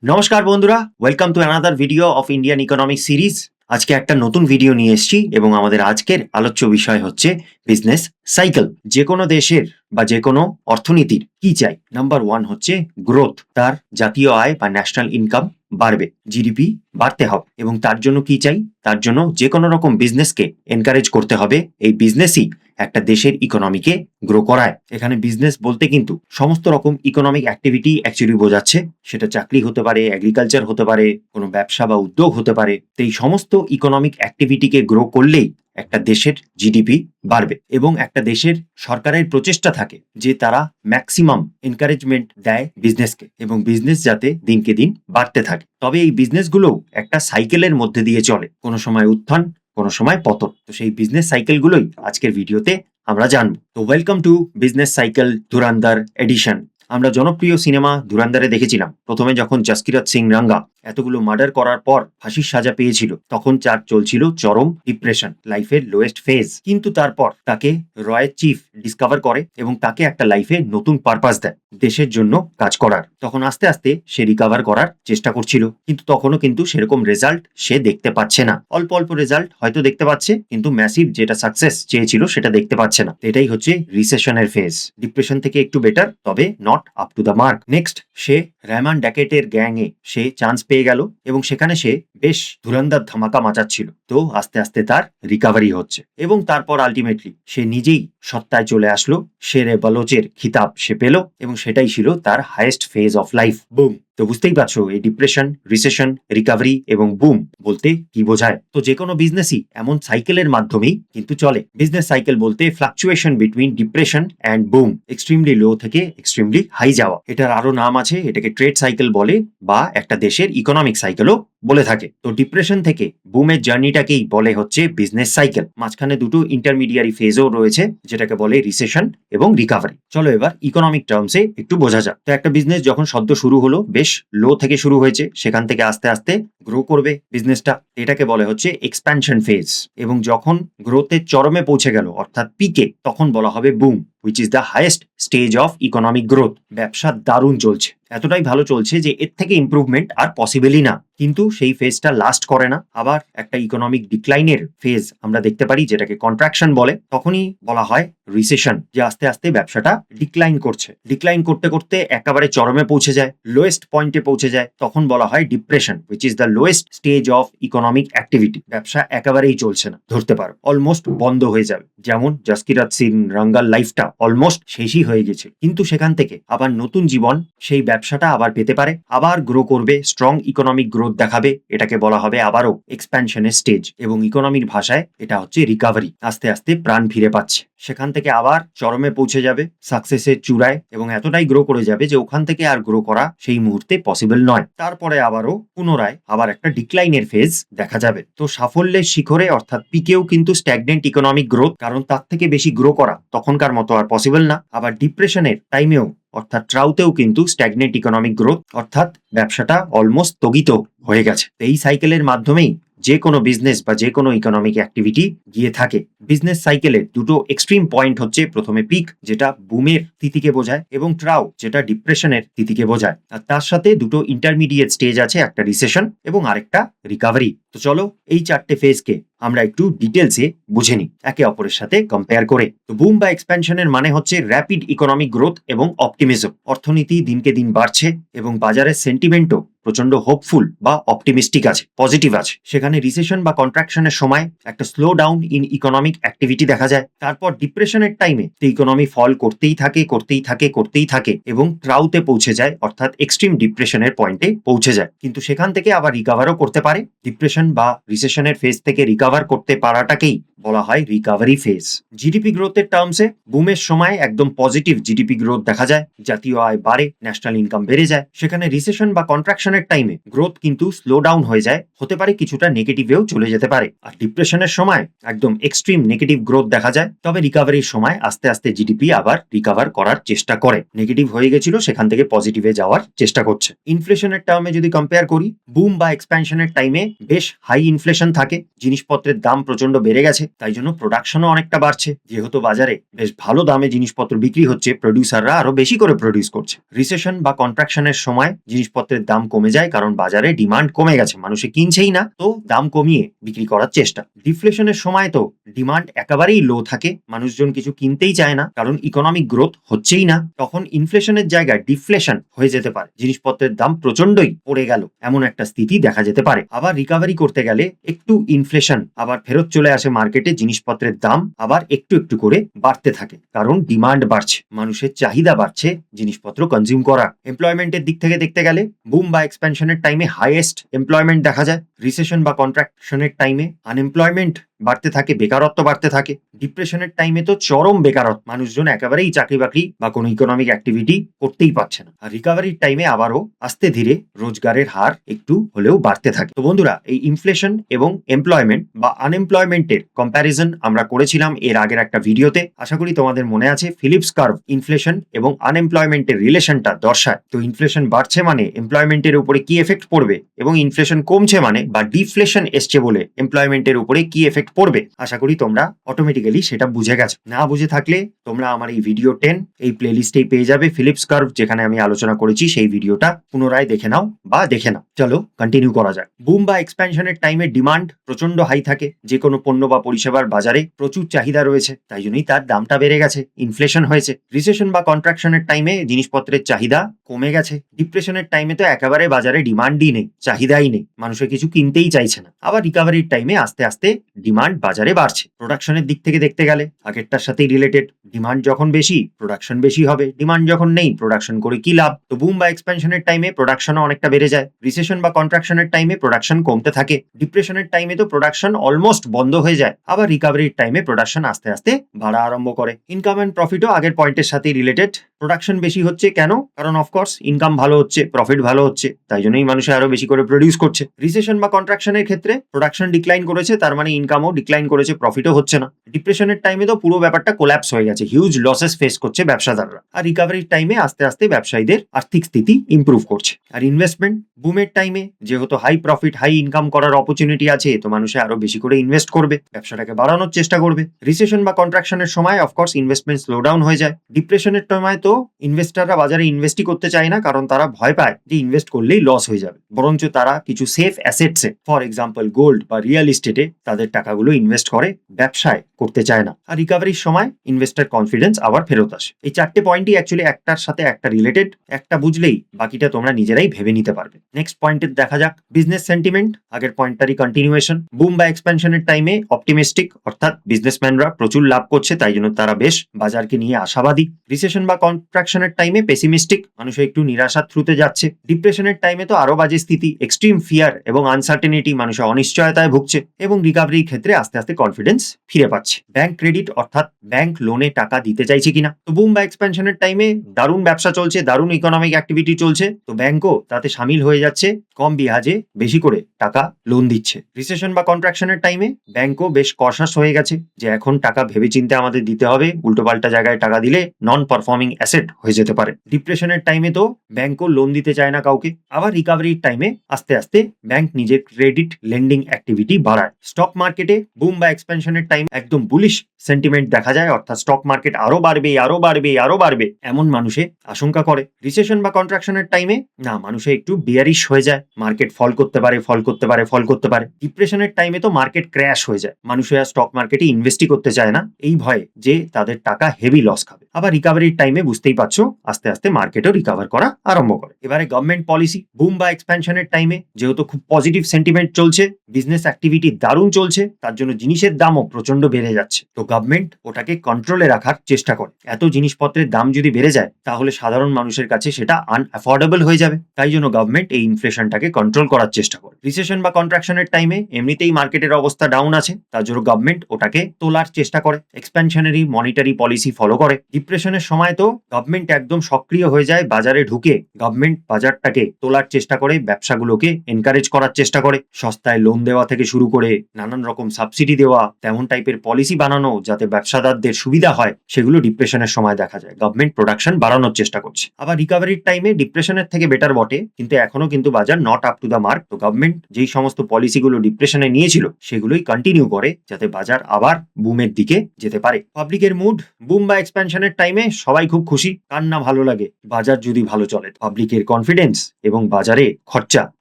নমস্কার বন্ধুরা, welcome to another video of Indian economic series. আজকে একটা নতুন ভিডিও নিয়ে এসেছি এবং আমাদের আজকের আলোচ্য বিষয় হচ্ছে বিজনেস সাইকেল। যে কোনো দেশের বা যে কোনো অর্থনীতির কি চাই? নাম্বার ওয়ান হচ্ছে গ্রোথ। তার জাতীয় আয় বা ন্যাশনাল ইনকাম বাড়বে, জিডিপি বাড়তে হবে এবং তার জন্য কি চাই? তার জন্য যে কোনো রকম বিজনেসকে এনকারেজ করতে হবে। এই বিজনেসই একটা দেশের ইকোনমিকে গ্রো করায়। এখানে বিজনেস বলতে কিন্তু সমস্ত রকম ইকোনমিক অ্যাক্টিভিটি অ্যাকচুয়ালি বোঝাচ্ছে। সেটা চাকরি হতে পারে, এগ্রিকালচার হতে পারে, কোনো ব্যবসা বা উদ্যোগ হতে পারে। তো এই সমস্ত ইকোনমিক অ্যাক্টিভিটিকে গ্রো করলেই একটা দেশের জিডিপি বাড়বে এবং একটা দেশের সরকারের প্রচেষ্টা থাকে যে তারা ম্যাক্সিমাম এনকারেজমেন্ট দেয় বিজনেসকে এবং বিজনেস যাতে দিনকে দিন বাড়তে থাকে। তবে এই বিজনেসগুলোও একটা সাইকেলের মধ্যে দিয়ে চলে, কোনো সময় উত্থান, কোনো সময় পতন। তো সেই বিজনেস সাইকেলগুলোই আজকের ভিডিওতে আমরা জানবো। তো welcome to business cycle Dhurandhar edition. আমরা জনপ্রিয় সিনেমা ধুরান্ধারে দেখেছিলাম প্রথমে যখন জাসকিরত সিং রাঙ্গা এতগুলো মার্ডার করার পর ফাঁসির সাজা পেয়েছিল, তখন তার চলছিল চরম ডিপ্রেশন, লাইফের লোয়েস্ট ফেজ। কিন্তু তারপর তাকে রয়ের চিফ ডিসকভার করে এবং তাকে একটা লাইফে নতুন পারপাস দেয়, দেশের জন্য কাজ করার। তখন আস্তে আস্তে সে রিকভার করার চেষ্টা করছিল, কিন্তু তখনও কিন্তু সেরকম রেজাল্ট সে দেখতে পাচ্ছে না। অল্প অল্প রেজাল্ট হয়তো দেখতে পাচ্ছে, কিন্তু ম্যাসিভ যেটা সাকসেস চেয়েছিল সেটা দেখতে পাচ্ছে না। এটাই হচ্ছে রিসেশনের ফেজ। ডিপ্রেশন থেকে একটু বেটার, তবে not up to the mark. Next, সে রেহমান ড্যাকেটের গ্যাংয়ে সে চান্স পেয়ে গেল এবং সেখানে সে বেশ ধুরন্ধর ধামাকা মাচাচ্ছিল। তো আস্তে আস্তে তার রিকভারি হচ্ছে এবং তারপর আলটিমেটলি সে নিজেই সত্তায় চলে আসলো। শেরে বলোচের খিতাব সে পেল এবং সেটাই ছিল তার highest phase of life. Broom. তো বুঝতেই পারছো এই ডিপ্রেশন, রিসেশন, রিকভারি এবং বুম বলতে কি বোঝায়। তো যে কোনো বিজনেসই এমন সাইকেলের মাধ্যমেই কিন্তু চলে। বিজনেস সাইকেল বলতে fluctuation between depression and boom, extremely low থেকে এক্সট্রিমলি হাই যাওয়া। এটার আরো নাম আছে, এটাকে ট্রেড সাইকেল বলে বা একটা দেশের ইকোনমিক সাইকেলও বলে থাকে। তো ডিপ্রেশন থেকে বুমের জার্নিটাকেই বলে হচ্ছে বিজনেস সাইকেল। মাঝখানে দুটো ইন্টারমিডিয়ারি ফেজও রয়েছে, যেটাকে বলে রিসেশন এবং রিকভারি। চলো এবার ইকোনমিক টার্মসে একটু বোঝা যাক। তো একটা বিজনেস যখন সদ্য শুরু হলো, বেশ লো থেকে শুরু হয়েছে, সেখান থেকে আস্তে আস্তে গ্রো করবে বিজনেসটা, এটাকে বলে হচ্ছে এক্সপ্যানশন ফেজ। এবং যখন গ্রোথের চরমে পৌঁছে গেল অর্থাৎ পিকে, তখন বলা হবে broom, which is the highest stage of economic growth. ব্যবসা দারুণ চলছে, এতটাই ভালো চলছে যে এর থেকে ইমপ্রুভমেন্ট আর পসিবলই না। কিন্তু সেই ফেজটা লাস্ট করে না, আবার একটা ইকোনমিক ডিক্লাইনের ফেজ আমরা দেখতে পারি, যেটাকে কন্ট্রাকশন বলে। তখনই বলা হয় রিসেশন, যে আস্তে আস্তে ব্যবসাটা ডিক্লাইন করছে। ডিক্লাইন করতে করতে একেবারে চরমে পৌঁছে যায়, লোয়েস্ট পয়েন্টে পৌঁছে যায়, তখন বলা হয় depression, which is the lowest stage of economic activity. ব্যবসা একেবারেই চলছে না, ধরতে পারো অলমোস্ট বন্ধ হয়ে যাবে। যেমন জাসকিরত সিং রাঙ্গার লাইফটা অলমোস্ট শেষই হয়ে গেছে, কিন্তু সেখান থেকে আবার নতুন জীবন সেই ব্যবসাটা আবার পেতে পারে, আবার গ্রো করবে, স্ট্রং ইকোনমিক গ্রোথ দেখাবে। এটাকে বলা হবে আবারও এক্সপ্যানশনের স্টেজ এবং ইকোনমির ভাষায় এটা হচ্ছে রিকভারি। আস্তে আস্তে প্রাণ ফিরে পাচ্ছে, সেখান থেকে আবার চরমে পৌঁছে যাবে, সাকসেসের চূড়ায়, এবং এতটাই গ্রো করে যাবে যে ওখান থেকে আর গ্রো করা সেই মুহূর্তে পসিবল নয়। তারপরে আবারও পুনরায় আবার একটা ডিক্লাইনের ফেজ দেখা যাবে। তো সাফল্যের শিখরে অর্থাৎ পিকেও কিন্তু স্ট্যাগনেন্ট ইকোনমিক গ্রোথ, কারণ তার থেকে বেশি গ্রো করা তখনকার মতো আর পসিবল না। আবার ডিপ্রেশনের টাইমেও অর্থাৎ ট্রাউতেও কিন্তু স্ট্যাগনেন্ট ইকোনমিক গ্রোথ, অর্থাৎ ব্যবসাটা অলমোস্ট স্থগিত হয়ে গেছে। এই সাইকেলের মাধ্যমেই যে কোনো বিজনেস বা যে কোনো ইকোনমিক অ্যাক্টিভিটি গিয়ে থাকে। বিজনেস সাইকেলের দুটো এক্সট্রিম পয়েন্ট হচ্ছে, প্রথমে পিক যেটা বুমের স্থিতিকে বোঝায় এবং ট্রাউ যেটা ডিপ্রেশনের স্থিতিকে বোঝায়। আর তার সাথে দুটো ইন্টারমিডিয়েট স্টেজ আছে, একটা রিসেশন এবং আরেকটা রিকভারি। তো চলো এই চারটে ফেজকে আমরা একটু ডিটেলসে বুঝে নিই, একে অপরের সাথে কম্পেয়ার করে। তো বুম বা এক্সপ্যানশনের মানে হচ্ছে র্যাপিড ইকোনমিক গ্রোথ এবং অপটিমিজম। অর্থনীতি দিনকে দিন বাড়ছে এবং বাজারের সেন্টিমেন্টও প্রচন্ড হোপফুল বা অপটিমিস্টিক আছে, পজিটিভ আছে। সেখানে রিসেশন বা কন্ট্রাকশনের সময় একটা slow down in economic activity দেখা যায়। তারপর ডিপ্রেশনের টাইমে ইকোনমি ফল করতেই থাকে করতেই থাকে করতেই থাকে এবং ট্রাউতে পৌঁছে যায়, অর্থাৎ এক্সট্রিম ডিপ্রেশনের পয়েন্টে পৌঁছে যায়। কিন্তু সেখান থেকে আবার রিকভারও করতে পারে। ডিপ্রেশন বা রিসেশনের ফেজ থেকে রিকভার করতে পারাটাকেই বলা হয় রিকভারি ফেজ। জিডিপি গ্রোথের টার্মসে বুমের সময় একদম পজিটিভ জিডিপি গ্রোথ দেখা যায়, জাতীয় আয় বাড়ে, ন্যাশনাল ইনকাম বেড়ে যায়। সেখানে রিসেশন বা কন্ট্রাকশনের টাইমে গ্রোথ কিন্তু স্লো ডাউন হয়ে যায়, হতে পারে কিছুটা নেগেটিভেও চলে যেতে পারে। আর ডিপ্রেশনের সময় একদম এক্সট্রিম নেগেটিভ গ্রোথ দেখা যায়, তবে রিকভারির সময় আস্তে আস্তে জিডিপি আবার রিকভার করার চেষ্টা করে। নেগেটিভ হয়ে গেছিল, সেখান থেকে পজিটিভে যাওয়ার চেষ্টা করছে। ইনফ্লেশনের টার্মে যদি কম্পেয়ার করি, বুম বা এক্সপ্যানশনের টাইমে বেশ হাই ইনফ্লেশন থাকে, জিনিসপত্রের দাম প্রচন্ড বেড়ে গেছে, তাই জন্য প্রোডাকশনও অনেকটা বাড়ছে। যেহেতু বাজারে বেশ ভালো দামে জিনিসপত্র বিক্রি হচ্ছে, প্রডিউসাররা আরো বেশি করে প্রডিউস করছে। রিসেশন বা কন্ট্রাকশনের সময় জিনিসপত্রের দাম কমে যায়, কারণ বাজারে ডিমান্ড কমে গেছে, মানুষে কিনছেই না, তো দাম কমিয়ে বিক্রি করার চেষ্টা। ডিফ্লেশনের সময় তো ডিমান্ড একেবারেই লো থাকে, মানুষজন কিছু কিনতেই চায় না, কারণ ইকোনমিক গ্রোথ হচ্ছেই না। তখন ইনফ্লেশনের জায়গায় ডিফ্লেশন হয়ে যেতে পারে, জিনিসপত্রের দাম প্রচন্ডই পড়ে গেল, এমন একটা স্থিতি দেখা যেতে পারে। আবার রিকভারি করতে গেলে একটু ইনফ্লেশন আবার ফেরত চলে আসে মার্কেটে, জিনিসপত্রের দাম আবার একটু একটু করে বাড়তে থাকে, কারণ ডিমান্ড বাড়ছে, মানুষের চাহিদা বাড়ছে জিনিসপত্র কনজিউম করা। এমপ্লয়মেন্টের দিক থেকে দেখতে গেলে বুম বা এক্সপ্যানশনের টাইমে হাইয়েস্ট এমপ্লয়মেন্ট দেখা যায়, রিসেশন বা কন্ট্রাকশনের টাইমে আনএমপ্লয়মেন্ট বাড়তে থাকে, বেকারত্ব বাড়তে থাকে। ডিপ্রেশনের টাইমে তো চরম বেকারত্ব, মানুষজন একেবারেই চাকরি বাকরি বা কোনো ইকোনমিক অ্যাক্টিভিটি করতেই পারছে না। আর রিকভারির টাইমে আবারও আস্তে ধীরে রোজগারের হার একটু হলেও বাড়তে থাকে। তো বন্ধুরা, এই ইনফ্লেশন এবং এমপ্লয়মেন্ট বা আনএমপ্লয়মেন্টের কম্প্যারিজন আমরা করেছিলাম এর আগের একটা ভিডিওতে, আশা করি তোমাদের মনে আছে। ফিলিপস কার্ভ ইনফ্লেশন এবং আনএমপ্লয়মেন্টের রিলেশনটা দর্শায়। তো ইনফ্লেশন বাড়ছে মানে এমপ্লয়মেন্টের উপরে কি এফেক্ট পড়বে, এবং ইনফ্লেশন কমছে মানে বা ডিফ্লেশন এসছে বলে এমপ্লয়মেন্টের উপরে কি এফেক্ট পড়বে। আশা করি তোমরা অটোমেটিক্যালি সেটা বুঝে গেছো। না বুঝে থাকলে তোমরা আমার এই ভিডিও 10 এই প্লেলিস্টেই পেয়ে যাবে, ফিলিপস কার্ভ, যেখানে আমি আলোচনা করেছি সেই ভিডিওটা পুনরায় দেখে নাও বা দেখে নাও। চলো কন্টিনিউ করা যাক। বুম বা এক্সপ্যানশনের টাইমে ডিমান্ড প্রচন্ড হাই থাকে, যে কোনো পণ্য বা পরিষেবার বাজারে প্রচুর চাহিদা রয়েছে, তাই জন্যই তার দামটা বেড়ে গেছে, ইনফ্লেশন হয়েছে। রিসেশন বা কন্ট্রাকশনের টাইমে জিনিসপত্রের চাহিদা কমে গেছে। ডিপ্রেশনের টাইমে তো একেবারে বাজারে ডিমান্ডই নেই, চাহিদাই নেই, মানুষের কিছু কিনতেই চাইছে না। আবার রিকভারির টাইমে আস্তে আস্তে ডিমান্ড বাজারে বাড়ছে। প্রোডাকশনের দিক থেকে দেখতে গেলে আগেরটার সাথেই রিলেটেড, ডিমান্ড যখন বেশি প্রোডাকশন বেশি হবে, ডিমান্ড যখন নেই প্রোডাকশন করে কি লাভ। তো বুম বা এক্সপ্যানশনের টাইমে প্রোডাকশনও অনেকটা বেড়ে যায়, রিসেশন বা কন্ট্রাকশনের টাইমে প্রোডাকশন কমতে থাকে, ডিপ্রেশনের টাইমে তো প্রোডাকশন অলমোস্ট বন্ধ হয়ে যায়, আবার রিকভারির টাইমে প্রোডাকশন আস্তে আস্তে বাড়া আরম্ভ করে। ইনকাম এন্ড প্রফিটও আগের পয়েন্টের সাথেই রিলেটেড, প্রোডাকশন বেশি হচ্ছে কেন, কারণ অফকোর্স ইনকাম ভালো হচ্ছে, প্রফিট ভালো হচ্ছে, তাই জন্যই মানুষে আরো বেশি করে প্রডিউস করছে। রিসেশন বা কন্ট্রাকশনের ক্ষেত্রে প্রোডাকশন ডিক্লাইন করেছে, তার মানে ইনকামও ডিক্লাইন করেছে, প্রফিটও হচ্ছে না। ডিপ্রেশনের টাইমে তো পুরো ব্যাপারটা কোল্যাপস হয়ে গেছে, হিউজ লসেস ফেস করছে ব্যবসাদাররা। আর রিকভারির টাইমে আস্তে আস্তে ব্যবসায়ীদের আর্থিক স্থিতি ইমপ্রুভ করছে। আর ইনভেস্টমেন্ট বুমের টাইমে যেহেতু হাই প্রফিট হাই ইনকাম করার অপরচুনিটি আছে, তো মানুষে আরো বেশি করে ইনভেস্ট করবে, ব্যবসাটাকে বাড়ানোর চেষ্টা করবে। রিসেশন বা কন্ট্রাকশনের সময় অফকোর্স ইনভেস্টমেন্ট স্লো ডাউন হয়ে যায়। ডিপ্রেশনের সময় তো ইনভেস্টাররা বাজারে ইনভেস্টই করতে চায় না, কারণ তারা ভয় পায় যে ইনভেস্ট করলেই লস হয়ে যাবে, বরঞ্চ তারা কিছু সেফ অ্যাসেটসে, ফর এক্সাম্পল গোল্ড বা রিয়েল এস্টেটে তাদের টাকাগুলো ইনভেস্ট করে, ব্যবসায় করতে চায় না। আর রিকভারির সময় ইনভেস্টার কনফিডেন্স আবার ফেরত আসে। এই চারটে পয়েন্টই অ্যাকচুয়ালি একটার সাথে একটা রিলেটেড, একটা বুঝলেই বাকিটা তোমরা নিজেরাই ভেবে নিতে পারবে। নেক্সট পয়েন্টে দেখা যাক বিজনেস সেন্টিমেন্ট, আগের পয়েন্টটারই কন্টিনিউয়েশন। বুম বা এক্সপ্যানশনের টাইমে অপটিমিস্টিক, অর্থাৎ বিজনেসম্যানরা প্রচুর লাভ করছে, তাই জন্য তারা বেশ বাজারকে নিয়ে আশাবাদী। রিসেশন বা কন্ট্রাকশনের টাইমে পেসিমিস্টিক, মানুষ একটু নিরাশার থ্রুতে যাচ্ছে। ডিপ্রেশনের টাইমে তো আরো বাজে স্থিতি, এক্সট্রিম ফিয়ার এবং আনসার্টেনিটি, মানুষের অনিশ্চয়তায় ভুগছে, এবং রিকভারির ক্ষেত্রে আস্তে আস্তে কনফিডেন্স ফিরে পাচ্ছে। ব্যাংক ক্রেডিট অর্থাৎ ব্যাংক লোনে টাকা দিতে চাইছে কিনা। তো বুম বা এক্সপ্যানশনের টাইমে দারুণ ব্যবসা চলছে, দারুণ ইকোনমিক অ্যাক্টিভিটি চলছে, তো ব্যাংকও তাতে সামিল হয়ে যাচ্ছে, কম বিয়াজে বেশি করে টাকা লোন দিচ্ছে। রিসেশন বা কন্ট্রাকশনের টাইমে ব্যাংকও বেশ কশাস হয়ে গেছে যে এখন টাকা ভেবেচিন্তে আমাদের দিতে হবে, উল্টোপাল্টা জায়গায় টাকা দিলে নন পারফর্মিং অ্যাসেট হয়ে যেতে পারে। ডিপ্রেশনের টাইমে তো ব্যাংকও লোন দিতে চায় না কাউকে। আবার রিকভারির টাইমে আস্তে আস্তে ব্যাংক নিজের ক্রেডিট লেন্ডিং অ্যাক্টিভিটি বাড়ায়। স্টক মার্কেটে বুম বা এক্সপ্যানশনের টাইম একদম বুলিশ সেন্টিমেন্ট দেখা যায়, অর্থাৎ স্টক মার্কেট আরো বাড়বে আরো বাড়বে আরো বাড়বে এমন মানুষে আশঙ্কা করে। রিসেশন বা কন্ট্রাকশনের টাইমে না, মানুষে একটু বিয়ারিশ হয়ে যায়, মার্কেট ফল করতে পারে ফল করতে পারে ফল করতে পারে। ডিপ্রেশনের টাইমে তো মার্কেট ক্র্যাশ হয়ে যায়, মানুষে আর স্টক মার্কেটে ইনভেস্টই করতে চায় না, এই ভয়ে যে তাদের টাকা হেভি লস খাবে। আবার রিকভারির টাইমে বুঝতেই পারছো আস্তে আস্তে মার্কেটও রিকভার করা আরম্ভ করে। এবারে গভর্নমেন্ট পলিসি, বুম বা এক্সপ্যানশনের টাইমে যেহেতু খুব পজিটিভ সেন্টিমেন্ট চলছে, বিজনেস অ্যাক্টিভিটি দারুণ চলছে, তার জন্য জিনিসের দামও প্রচন্ড বেড়ে যাচ্ছে, তো গভর্নমেন্ট ওটাকে কন্ট্রোলে রাখার চেষ্টা করে। এত জিনিসপত্রের দাম যদি বেড়ে যায় তাহলে সাধারণ মানুষের কাছে সেটা আনঅ্যাফোর্ডেবল হয়ে যাবে, তাই জন্য গভর্নমেন্ট এই ইনফ্লেশনটাকে কন্ট্রোল করার চেষ্টা করে। রিসেশন বা কন্ট্রাকশনের টাইমে এমনিতেই মার্কেটের অবস্থা ডাউন আছে, তার জন্য গভর্নমেন্ট ওটাকে তোলার চেষ্টা করে, এক্সপ্যানশনারি মনিটারি পলিসি ফলো করে। ডিপ্রেশনের সময় তো গভর্নমেন্ট একদম সক্রিয় হয়ে যায়, বাজারে ঢুকে গভর্নমেন্ট বাজারটাকে তোলার চেষ্টা করে, ব্যবসাগুলোকে এনকারেজ করার চেষ্টা করে, সস্তায় লোন দেওয়া থেকে শুরু করে নানান রকম সাবসিডি দেওয়া, তেমন টাইপের পলিসি বানানো যাতে ব্যবসাদারদের সুবিধা হয়, সেগুলো ডিপ্রেশনের সময় দেখা যায়। গভর্নমেন্ট প্রোডাকশন বাড়ানোর চেষ্টা করছে। আবার রিকভারির টাইমে ডিপ্রেশনের থেকে বেটার বটে, কিন্তু এখনো কিন্তু বাজার not up to the mark. তো গভর্নমেন্ট যেই সমস্ত পলিসিগুলো ডিপ্রেশনে নিয়েছিল সেগুলোই কন্টিনিউ করে যাতে বাজার আবার বুমের দিকে যেতে পারে। পাবলিকের মুড বুম বা এক্সপ্যানশনের টাইমে সবাই খুব খুশি, কার না ভালো লাগে বাজার যদি ভালো চলে। পাবলিকের কনফিডেন্স এবং বাজারে খরচা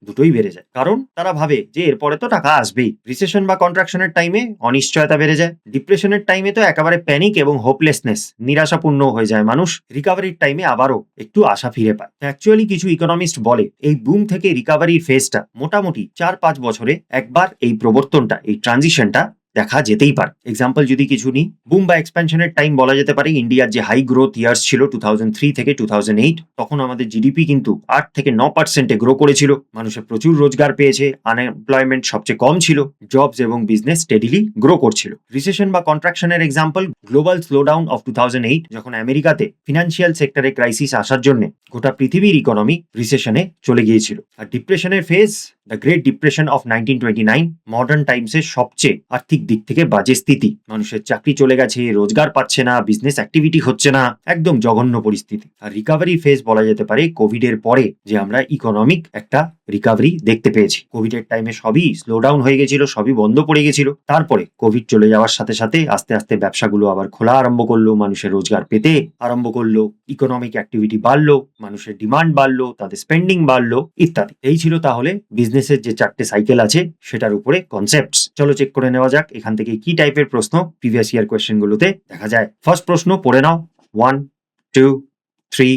দুটোই বেড়ে যায়, কারণ তারা ভাবে যে এরপরে তো টাকা আসবেই। রিসেশন বা কন্ট্রাকশনের টাইমে অনিশ্চয়তা বেড়ে যায়। ডিপ্রেশনের টাইমে তো একেবারে প্যানিক এবং হোপলেসনেস, নিরাশাপূর্ণ হয়ে যায় মানুষ। রিকভারির টাইমে আবারও একটু আশা ফিরে পায়। অ্যাকচুয়ালি কিছু ইকোনমিস্ট বলে এই বুম থেকে রিকভারির ফেজটা মোটামুটি 4-5 বছরে একবার এই প্রবর্তনটা, এই ট্রানজিশনটা দেখা যেতেই পারে। এক্সাম্পল যদি কিছু নিই, বুম বা এক্সপ্যানশনের টাইম বলা যেতে পারে ইন্ডিয়ার যে হাই গ্রোথ ইয়ার্স ছিল 2003 থেকে 2008, তখন আমাদের জিডিপি কিন্তু 8 থেকে 9% গ্রো করেছিল। মানুষের প্রচুর রোজগার পেয়েছে, আনএমপ্লয়মেন্ট সবচেয়ে কম ছিল, জবস এবং বিজনেস স্টেডিলি গ্রো করছিল। রিসেশন বা কন্ট্রাকশনের এক্সাম্পল গ্লোবাল স্লোডাউন অফ 2008, যখন আমেরিকাতে ফিনান্সিয়াল সেক্টরে ক্রাইসিস আসার জন্য গোটা পৃথিবীর ইকোনমি রিসেশনে চলে গিয়েছিল। আর ডিপ্রেশনের phase the great depression of 1929, modern টাইমসের সবচেয়ে আর্থিক দিক থেকে বাজে স্থিতি। মানুষের চাকরি চলে গেছে, রোজগার পাচ্ছে না, বিজনেস অ্যাক্টিভিটি হচ্ছে না, একদম জঘন্য পরিস্থিতি। আর রিকভারি ফেজ বলা যেতে পারে কোভিড এর পরে যে আমরা ইকোনমিক একটা রিকভারি দেখতে পেয়েছি। কোভিড এর টাইমে সবই স্লো ডাউন হয়ে গেছিল, সবই বন্ধ পড়ে গেছিল। তারপরে কোভিড চলে যাওয়ার সাথে সাথে আস্তে আস্তে ব্যবসাগুলো আবার খোলা আরম্ভ করলো, মানুষের রোজগার পেতে আরম্ভ করলো, ইকোনমিক অ্যাক্টিভিটি বাড়লো, মানুষের ডিমান্ড বাড়লো, তাদের স্পেন্ডিং বাড়লো ইত্যাদি। এই ছিল তাহলে বিজনেসের যে 4টে সাইকেল আছে সেটার উপরে কনসেপ্টস। চলো চেক করে নেওয়া যাক এখান থেকে কি টাইপের প্রশ্ন প্রিভিয়াস ইয়ার কোয়েশ্চেন গুলোতে দেখা যায়। ফার্স্ট প্রশ্ন পড়ে নাও, 1, 2, 3,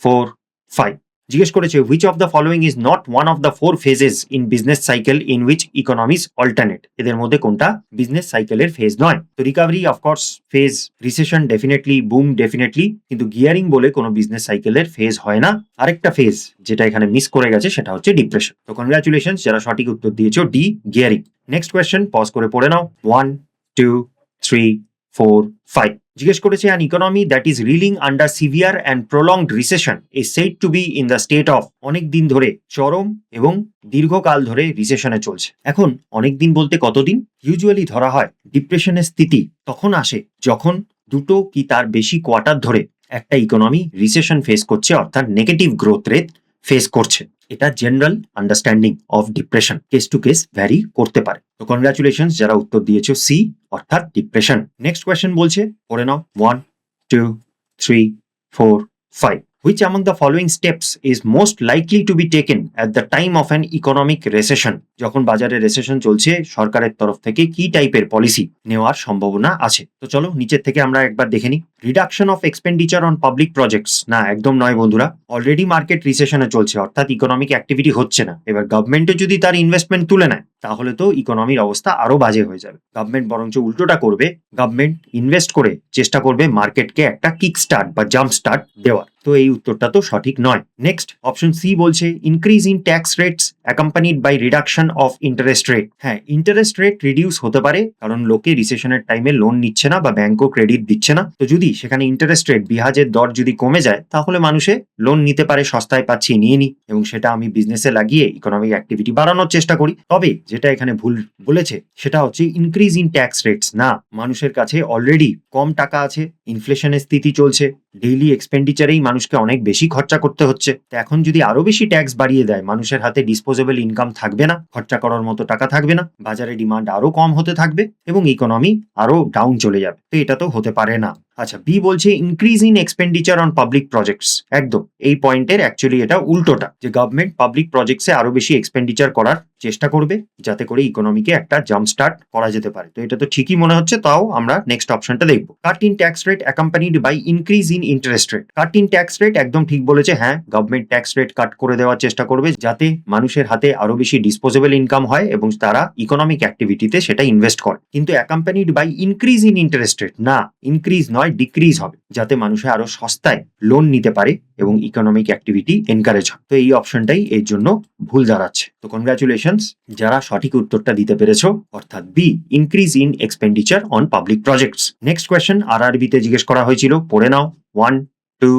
4, 5। জিজ্ঞেস করেছে which of the following is not one of the 4 phases in business cycle in which economies alternate। এদের মধ্যে কোনটা বিজনেস সাইকেলের ফেজ নয়? তো recovery of course phase, recession definitely, broom definitely, কিন্তু গিয়ারিং বলে কোনো বিজনেস সাইকেলের ফেজ হয় না। আরেকটা ফেজ যেটা এখানে মিস করে গেছে সেটা হচ্ছে ডিপ্রেশন। তো কনগ্রাচুলেশনস যারা সঠিক উত্তর দিয়েছো ডি, গিয়ারিং। নেক্সট কোয়েশ্চেন পজ করে পড়ে নাও, 1, 2, 3, 4, 5। জিজ্ঞেস করেছে an economy that is reeling under severe and prolonged recession is said to be in the state of। অনেক দিন ধরে চরম এবং দীর্ঘকাল ধরে রিসেশনে চলছে। এখন অনেক দিন বলতে কতদিন? ইউজুয়ালি ধরা হয় ডিপ্রেশনের স্থিতি তখন আসে যখন দুটো কি তার বেশি কোয়ার্টার ধরে একটা ইকোনমি রিসেশন ফেস করছে, অর্থাৎ নেগেটিভ গ্রোথ রেট ফেস করছে। এটা general understanding of depression, case to case vary করতে পারে। তো কনগ্রাচুলেশনস যারা উত্তর দিয়েছো সি, অর্থাৎ ডিপ্রেশন। নেক্সট কোয়েশ্চেন বলছে পড়ে নাও, 1, 2, 3, 4, 5। Which among the following steps is most likely to be taken at the time of an economic recession? যখন বাজারে রেসেশন চলছে সরকারের তরফ থেকে কি টাইপের পলিসি নেওয়ার সম্ভাবনা আছে? তো চলো নিচের থেকে আমরা একবার দেখে নিই। Reduction of expenditure on public projects, না একদম নয় বন্ধুরা। অলরেডি মার্কেট রিসেশনে চলছে, অর্থাৎ ইকোনমিক অ্যাক্টিভিটি হচ্ছে না। এবার গভর্নমেন্টও যদি তার ইনভেস্টমেন্ট তুলে নেয় তাহলে তো ইকোনমির অবস্থা আরো বাজে হয়ে যাবে। গভর্নমেন্ট বরঞ্চ উল্টোটা করবে, গভর্নমেন্ট ইনভেস্ট করে চেষ্টা করবে মার্কেটকে একটা কিক স্টার্ট বা জাম্প স্টার্ট দেওয়ার। তো এই উত্তরটা তো সঠিক নয়। নেক্সট অপশন সি বলছে increase in tax rates accompanied by reduction of interest rate. হ্যাঁ, ইন্টারেস্ট রেট রিডিউস হতে পারে কারণ লোকে রিসেশনের টাইমে লোন নিচ্ছে না বা ব্যাংকও ক্রেডিট দিচ্ছে না। তো যদি সেখানে ইন্টারেস্ট রেট, বিহাজের দর যদি কমে যায় তাহলে মানুষে লোন নিতে পারে, সস্তায় পাচ্ছি নিয়ে নি, এবং সেটা আমি বিজনেসে লাগিয়ে ইকোনমিক অ্যাক্টিভিটি বাড়ানোর চেষ্টা করি। তবে যেটা এখানে ভুল বলেছে সেটা হচ্ছে ইনক্রিজ ইন ট্যাক্স রেটস না। মানুষের কাছে অলরেডি কম টাকা আছে, ইনফ্লেশনের স্থিতি চলছে, ডেইলি এক্সপেন্ডিচারেই মানুষকে অনেক বেশি খরচা করতে হচ্ছে। তো এখন যদি আরো বেশি ট্যাক্স বাড়িয়ে দেয়, মানুষের হাতে ডিসপোজেবল ইনকাম থাকবে না, খরচা করার মতো টাকা থাকবে না, বাজারে ডিমান্ড আরো কম হতে থাকবে এবং ইকোনমি আরো ডাউন চলে যাবে। তো এটা তো হতে পারে না। আচ্ছা, বি বলছে increase in expenditure on public projects. একদম এই পয়েন্টের অ্যাকচুয়ালি এটা উল্টোটা, যে গভর্নমেন্ট পাবলিক প্রজেক্টসে আরো বেশি এক্সপেন্ডিচার করার চেষ্টা করবে যাতে করে ইকোনমিকে একটা জাম্প স্টার্ট করা যেতে পারে। তো এটা তো ঠিকই মনে হচ্ছে, তাও আমরা নেক্সট অপশনটা দেখবো। Cut in tax rate accompanied by increase in interest rate. Cut in tax rate একদম ঠিক বলেছে। হ্যাঁ, গভর্নমেন্ট ট্যাক্স রেট কাট করে দেওয়ার চেষ্টা করবে যাতে মানুষের হাতে আরো বেশি ডিসপোজেবল ইনকাম হয় এবং তারা ইকোনমিক অ্যাক্টিভিটিতে সেটা ইনভেস্ট করে। কিন্তু accompanied by increase in interest rate না, ইনক্রিজ নয় ডিক্রিজ হবে, যাতে মানুষে আরো সস্তায় লোন নিতে পারে এবং ইকোনমিক অ্যাক্টিভিটি এনকারেজ হয়। তো এই অপশনটাই এর জন্য ভুল দাঁড়াচ্ছে। তো কনগ্রাচুলেশনস যারা সঠিক উত্তরটা দিতে পেরেছো, অর্থাৎ B, increase in expenditure on public projects. Next question RRB তে জিজ্ঞেস করা হয়েছিল, পড়ে নাও, 1, 2,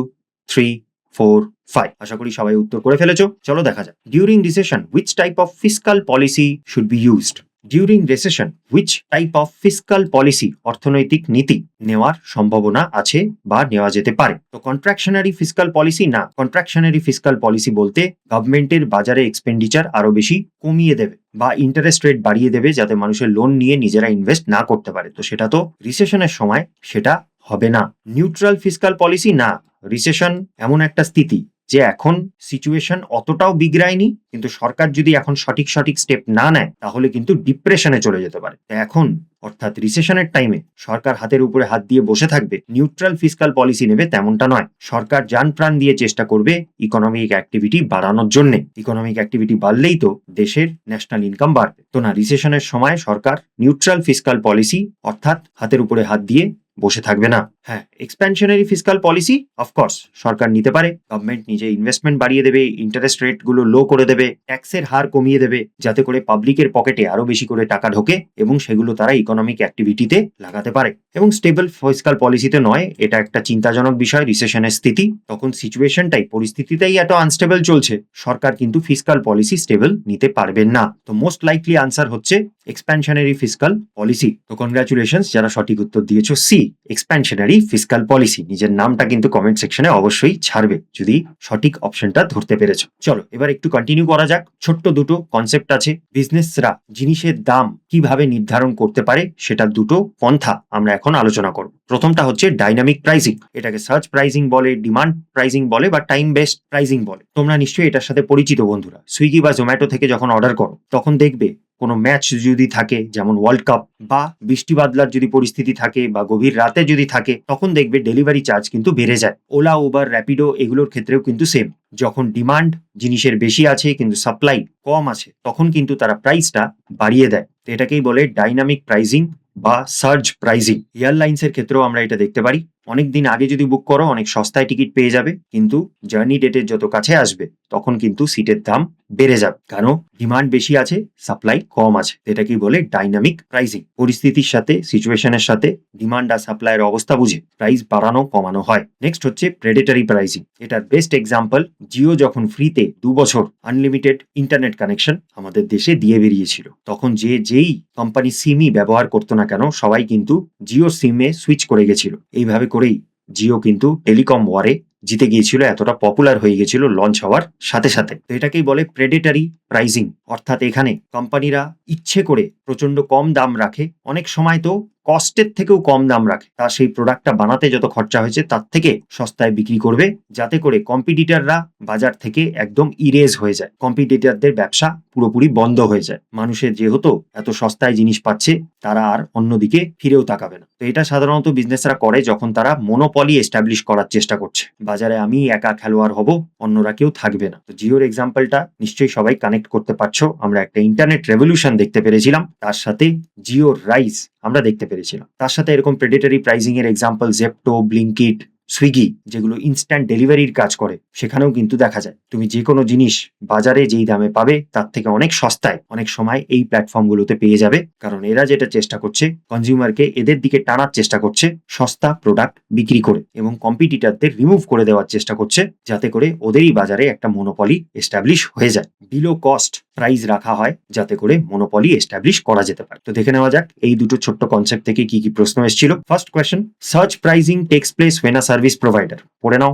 3, 4, 5। আশা করি সবাই উত্তর করে ফেলেছো। চলো দেখা যাক। During recession which type of fiscal policy should be used. During recession which type of fiscal policy অর্থনৈতিক নীতি নেওয়ার সম্ভাবনা আছে বা নেওয়া যেতে পারে। তো কন্ট্রাকশনারি ফিসকাল পলিসি না, কন্ট্রাকশনারি ফিসকাল পলিসি বলতে গভর্নমেন্টের বাজারে এক্সপেন্ডিচার আরো বেশি কমিয়ে দেবে বা ইন্টারেস্ট রেট বাড়িয়ে দেবে যাতে মানুষের লোন নিয়ে নিজেরা ইনভেস্ট না করতে পারে। তো সেটা তো রিসেশনের সময় সেটা হবে না। নিউট্রাল ফিসকাল পলিসি না, রিসেশন এমন একটা স্থিতি যে এখন সিচুয়েশন অতটাও বিগড়ায়নি, কিন্তু সরকার যদি এখন সঠিক স্টেপ না নেয় তাহলে কিন্তু ডিপ্রেশনে চলে যেতে পারে। এখন অর্থাৎ রিসেশনের টাইমে সরকার হাতের উপরে হাত দিয়ে বসে থাকবে, নিউট্রাল ফিসকাল পলিসি নেবে তেমনটা নয়। সরকার জান প্রাণ দিয়ে চেষ্টা করবে ইকোনমিক অ্যাক্টিভিটি বাড়ানোর জন্য। ইকোনমিক অ্যাক্টিভিটি বাড়লেই তো দেশের ন্যাশনাল ইনকাম বাড়বে। তো না, রিসেশনের সময় সরকার নিউট্রাল ফিসকাল পলিসি অর্থাৎ হাতের উপরে হাত দিয়ে বসে থাকবে না। হ্যাঁ, এক্সপ্যানশনারি ফিসকাল পলিসি অফকোর্স সরকার নিতে পারে। গভর্নমেন্ট নিজে ইনভেস্টমেন্ট বাড়িয়ে দেবে, ইন্টারেস্ট রেট গুলো লো করে দেবে, ট্যাক্সের হার কমিয়ে দেবে যাতে করে পাবলিকের পকেটে আরো বেশি করে টাকা ঢোকে এবং সেগুলো তারা ইকোনমিক অ্যাক্টিভিটিতে লাগাতে পারে। এবং স্টেবল ফিসকাল পলিসিতে নয়, এটা একটা চিন্তাজনক বিষয়। রিসেশনের স্থিতি, তখন সিচুয়েশনটাই পরিস্থিতিটাই এত আনস্টেবল চলছে, সরকার কিন্তু ফিসকাল পলিসি স্টেবল নিতে পারবেন না। তো মোস্ট লাইকলি আনসার হচ্ছে এক্সপ্যানশনারি ফিসকাল পলিসি। তো কনগ্রাচুলেশনস যারা সঠিক উত্তর দিয়েছো সি, এক্সপ্যানশনারি ফিসকাল পলিসি। নিজের নামটা কিন্তু কমেন্ট সেকশনে অবশ্যই ছাড়বে যদি সঠিক অপশনটা ধরতে পেরেছো। চলো এবার একটু কন্টিনিউ করা যাক। ছোট্ট দুটো কনসেপ্ট আছে। বিজনেসরা জিনিসের দাম কিভাবে নির্ধারণ করতে পারে সেটা দুটো পন্থা আমরা এখন আলোচনা করব। প্রথমটা হচ্ছে ডাইনামিক প্রাইসিং। এটাকে সার্চ প্রাইসিং বলে, ডিমান্ড প্রাইসিং বলে বা টাইম বেসড প্রাইসিং বলে। তোমরা নিশ্চয়ই এটার সাথে পরিচিত বন্ধুরা। সুইগি বা জোম্যাটো থেকে যখন অর্ডার করো তখন দেখবে কোনো ম্যাচ যদি থাকে, যেমন ওয়ার্ল্ড কাপ, বা বৃষ্টি বাদলার যদি পরিস্থিতি থাকে বা গভীর রাতে যদি থাকে, তখন দেখবে ডেলিভারি চার্জ কিন্তু বেড়ে যায়। ওলা, উবার, র্যাপিডো এগুলোর ক্ষেত্রেও কিন্তু সেম। যখন ডিমান্ড জিনিসের বেশি আছে কিন্তু সাপ্লাই কম আছে তখন কিন্তু তারা প্রাইসটা বাড়িয়ে দেয়। তো এটাকেই বলে ডাইনামিক প্রাইসিং বা সার্জ প্রাইসিং। এয়ারলাইন্সের ক্ষেত্রেও আমরা এটা দেখতে পারি। অনেক দিন আগে যদি বুক করো অনেক সস্তায় টিকিট পেয়ে যাবে, কিন্তু জার্নি ডেটের যত কাছে আসবে তখন কিন্তু সিটের দাম বেড়ে যাবে, কারণ ডিমান্ড বেশি আছে, সাপ্লাই কম আছে। এটাকেই বলে ডাইনামিক প্রাইসিং। পরিস্থিতির সাথে, সিচুয়েশনের সাথে ডিমান্ড আর সাপ্লাইয়ের অবস্থা বুঝে প্রাইস বাড়ানো কমানো হয়। নেক্সট হচ্ছে প্রেডেটরি প্রাইসিং। এটার বেস্ট এক্সাম্পল জিও যখন ফ্রিতে 2 বছর আনলিমিটেড ইন্টারনেট কানেকশন আমাদের দেশে দিয়ে বেরিয়েছিল, তখন যেই কোম্পানি সিমই ব্যবহার করতো না কেন সবাই কিন্তু জিও সিমে সুইচ করে গেছিল। এইভাবে করেই জিও কিন্তু টেলিকম ওয়ারে জিতে গিয়েছিল, এতটা পপুলার হয়ে গেছিল লঞ্চ হওয়ার সাথে সাথে। তো এটাকেই বলে প্রেডেটরি প্রাইসিং। অর্থাৎ এখানে কোম্পানিরা ইচ্ছে করে প্রচন্ড কম দাম রাখে, অনেক সময় তো কস্টের থেকেও কম দাম রাখে। তা সেই প্রোডাক্টটা বানাতে যত খরচা হয়েছে তার থেকে সস্তায় বিক্রি করবে, যাতে করে কম্পিটিটররা বাজার থেকে একদম ইরেজ হয়ে যায়, কম্পিটিটরদের ব্যবসা পুরোপুরি বন্ধ হয়ে যায়। মানুষের যেহেতু এত সস্তায় জিনিস পাচ্ছে তারা আর অন্যদিকে ফিরেও তাকাবে না। তো এটা সাধারণত বিজনেসরা করে যখন তারা মনোপলি এস্টাবলিশ করার চেষ্টা করছে। বাজারে আমি একা খেলোয়াড় হব, অন্যরা কেউ থাকবে না। তো জিওর এক্সাম্পলটা নিশ্চয়ই সবাই কানেক্ট করতে পারছো। আমরা একটা ইন্টারনেট রেভলিউশন দেখতে পেরেছিলাম, তার সাথে জিওর রাইজ আমরা দেখতে পেরেছিলাম। তার সাথে এরকম প্রেডেটরি প্রাইসিং এর এক্সাম্পল জেপ্টো, ব্লিঙ্কিট, সুইগি, যেগুলো ইনস্ট্যান্ট ডেলিভারির কাজ করে, সেখানেও কিন্তু দেখা যায় তুমি যে কোনো জিনিস বাজারে যেই দামে পাবে তার থেকে অনেক সস্তায় অনেক সময় এই প্ল্যাটফর্মগুলোতে পেয়ে যাবে। কারণ এরা যেটা চেষ্টা করছে, কনজিউমারকে এদের দিকে টানার চেষ্টা করছে সস্তা প্রোডাক্ট বিক্রি করে, এবং কম্পিটিটরদের রিমুভ করে দেওয়ার চেষ্টা করছে যাতে করে ওদেরই বাজারে একটা মনোপলি এস্টাবলিশ হয়ে যায়। বিলো কস্ট প্রাইস রাখা হয় যাতে করে মনোপলি এস্টাবলিশ করা যেতে পারে। তো দেখে নেওয়া যাক এই দুটো ছোট্ট কনসেপ্ট থেকে কি কি প্রশ্ন এসেছিল। First question, search pricing takes place when a service provider. পড়ে নাও।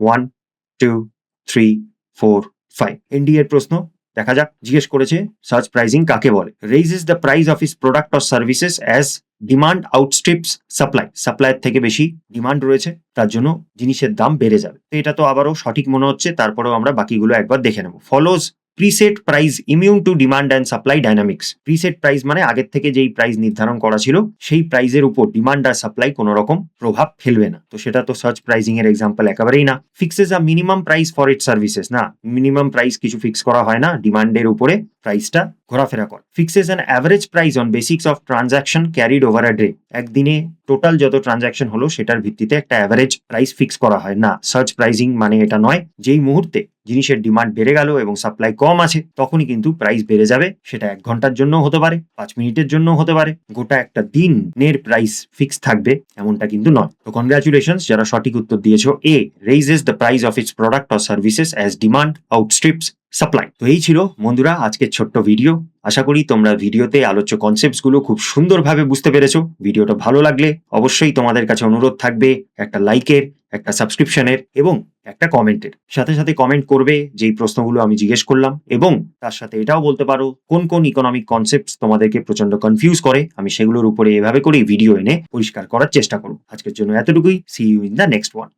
1 2 3 4 5। এনডি এর প্রশ্ন দেখা যাক। জিজ্ঞেস করেছে সার্চ প্রাইসিং কাকে বলে। Raises the price of his product or services as demand outstrips supply. সাপ্লাইয়ের থেকে বেশি ডিমান্ড রয়েছে, তার জন্য জিনিসের দাম বেড়ে যাবে। তো এটা তো আবারও সঠিক মনে হচ্ছে, তারপরেও আমরা বাকিগুলো একবার দেখে নেব। Follows preset price immune two demand and supply dynamics. Preset price মানে আগের থেকে যেই প্রাইস নির্ধারণ করা ছিল সেই প্রাইসের উপর ডিমান্ড আর সাপ্লাই কোনো রকম প্রভাব ফেলবে না। তো সেটা তো সার্চ প্রাইসিং এর এক্সাম্পল একেবারেই না। Fixes a minimum price for it services. না, মিনিমাম প্রাইস কিছু ফিক্স করা হয় না, ডিমান্ডের উপরে প্রাইসটা ঘোরাফেরা করে। Fixes an average price on basics of transaction carried over a day. একদিনে টোটাল যত ট্রানজাকশন হলো সেটার ভিত্তিতে একটা অ্যাভারেজ প্রাইস ফিক্স করা হয় না। সার্চ প্রাইসিং মানে এটা নয়। যেই মুহূর্তে জিনিসের ডিমান্ড বেড়ে গেল এবং সাপ্লাই কম আছে তখনই কিন্তু প্রাইস বেড়ে যাবে। সেটা 1 ঘন্টার জন্য হতে পারে, 5 মিনিটের জন্য হতে পারে, গোটা একটা দিনের প্রাইস ফিক্স থাকবে এমনটা কিন্তু নয়। তো কনগ্রাচুলেশনস যারা সঠিক উত্তর দিয়েছো। A, raises the price of its product or services as demand outstrips supply. তো এই ছিল বন্ধুরা আজকের ছোট্ট ভিডিও। আশা করি তোমরা ভিডিওতে আলোচ্য কনসেপ্টস গুলো খুব সুন্দরভাবে বুঝতে পেরেছো। ভিডিওটা ভালো লাগলে অবশ্যই তোমাদের কাছে অনুরোধ থাকবে একটা লাইকের, একটা সাবস্ক্রিপশনের এবং একটা কমেন্টের। সাথে সাথে কমেন্ট করবে যেই প্রশ্নগুলো আমি জিজ্ঞেস করলাম, এবং তার সাথে এটাও বলতে পারো কোন কোন ইকোনমিক কনসেপ্টস তোমাদেরকে প্রচন্ড কনফিউজ করে। আমি সেগুলোর উপরে এভাবে করেই ভিডিও এনে পরিষ্কার করার চেষ্টা করব। আজকের জন্য এতটুকুই। See you in the next one.